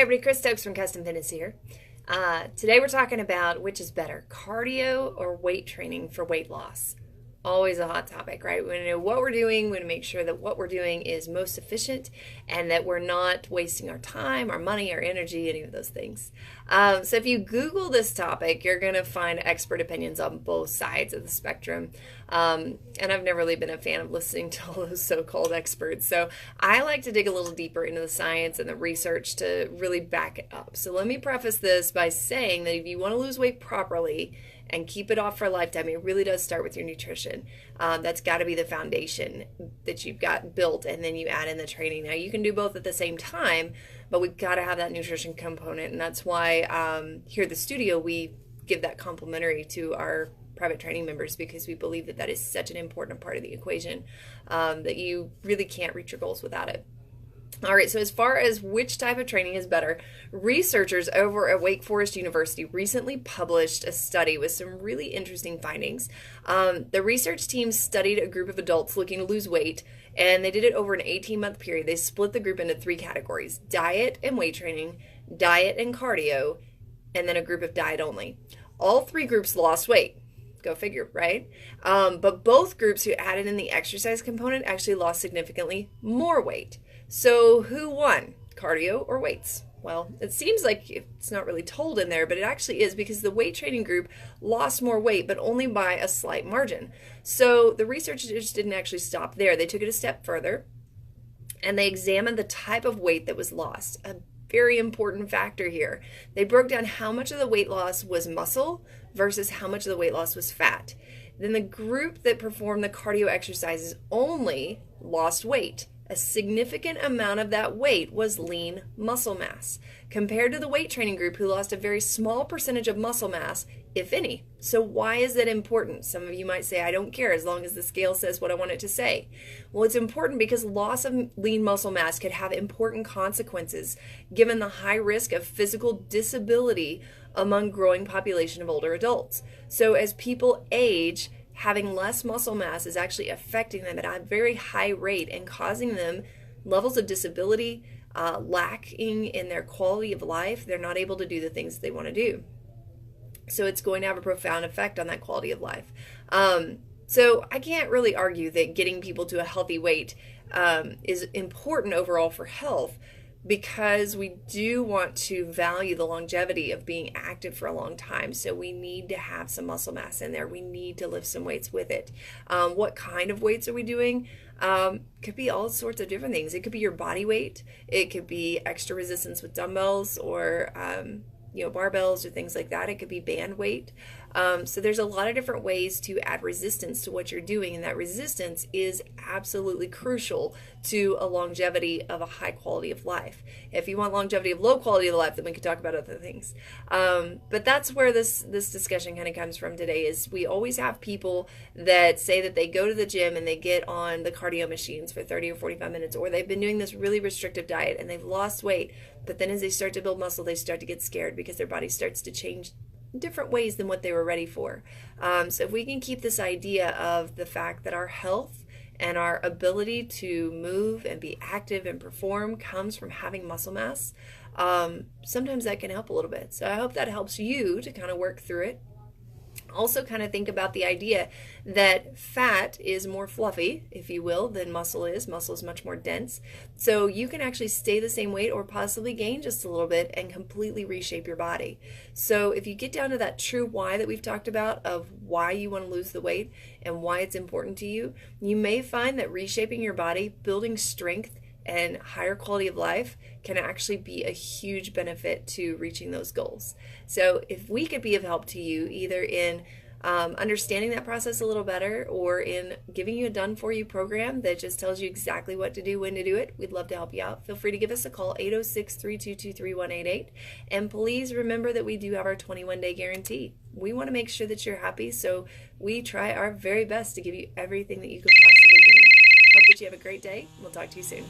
Hi everybody, Chris Stokes from Custom Fitness here. Today we're talking about which is better, cardio or weight training for weight loss. Always a hot topic, right? We want to know what we're doing. We want to make sure that what we're doing is most efficient and that we're not wasting our time, our money, our energy, any of those things. So if you Google this topic, you're going to find expert opinions on both sides of the spectrum. And I've never really been a fan of listening to all those so-called experts. So I like to dig a little deeper into the science and the research to really back it up. So let me preface this by saying that if you want to lose weight properly and keep it off for a lifetime, it really does start with your nutrition. That's got to be the foundation that you've got built, and then you add in the training. Now, you can do both at the same time, but we've got to have that nutrition component, and that's why here at the studio, we give that complimentary to our private training members because we believe that that is such an important part of the equation that you really can't reach your goals without it. All right, so as far as which type of training is better, researchers over at Wake Forest University recently published a study with some really interesting findings. The research team studied a group of adults looking to lose weight, and they did it over an 18-month period. They split the group into three categories: diet and weight training, diet and cardio, and then a group of diet only. All three groups lost weight. Go figure, right? But both groups who added in the exercise component actually lost significantly more weight. So who won, cardio or weights? Well, it seems like it's not really told in there, but it actually is, because the weight training group lost more weight, but only by a slight margin. So the researchers didn't actually stop there. They took it a step further, and they examined the type of weight that was lost. A very important factor here. They broke down how much of the weight loss was muscle versus how much of the weight loss was fat. Then the group that performed the cardio exercises only lost weight. A significant amount of that weight was lean muscle mass, compared to the weight training group, who lost a very small percentage of muscle mass, if any. So why is that important? Some of you might say, I don't care as long as the scale says what I want it to say. Well, it's important because loss of lean muscle mass could have important consequences given the high risk of physical disability among growing population of older adults. So as people age, having less muscle mass is actually affecting them at a very high rate and causing them levels of disability, lacking in their quality of life. They're not able to do the things they want to do. So it's going to have a profound effect on that quality of life. So I can't really argue that getting people to a healthy weight is important overall for health, because we do want to value the longevity of being active for a long time. So we need to have some muscle mass in there. We need to lift some weights with it. What kind of weights are we doing? Could be all sorts of different things. It could be your body weight. It could be extra resistance with dumbbells or barbells or things like that. It could be band weight. So there's a lot of different ways to add resistance to what you're doing, and that resistance is absolutely crucial to a longevity of a high quality of life. If you want longevity of low quality of life, then we could talk about other things. But that's where this discussion kind of comes from today. Is we always have people that say that they go to the gym and they get on the cardio machines for 30 or 45 minutes, or they've been doing this really restrictive diet and they've lost weight, but then as they start to build muscle, they start to get scared because their body starts to change different ways than what they were ready for. So if we can keep this idea of the fact that our health and our ability to move and be active and perform comes from having muscle mass, sometimes that can help a little bit. So I hope that helps you to kind of work through it. Also kind of think about the idea that fat is more fluffy, if you will, than muscle is. Muscle is much more dense. So you can actually stay the same weight or possibly gain just a little bit and completely reshape your body. So if you get down to that true why that we've talked about of why you want to lose the weight and why it's important to you, you may find that reshaping your body, building strength, and higher quality of life can actually be a huge benefit to reaching those goals. So if we could be of help to you, either in understanding that process a little better or in giving you a done-for-you program that just tells you exactly what to do, when to do it, we'd love to help you out. Feel free to give us a call, 806-322-3188. And please remember that we do have our 21-day guarantee. We want to make sure that you're happy, so we try our very best to give you everything that you could possibly need. Hope that you have a great day. We'll talk to you soon.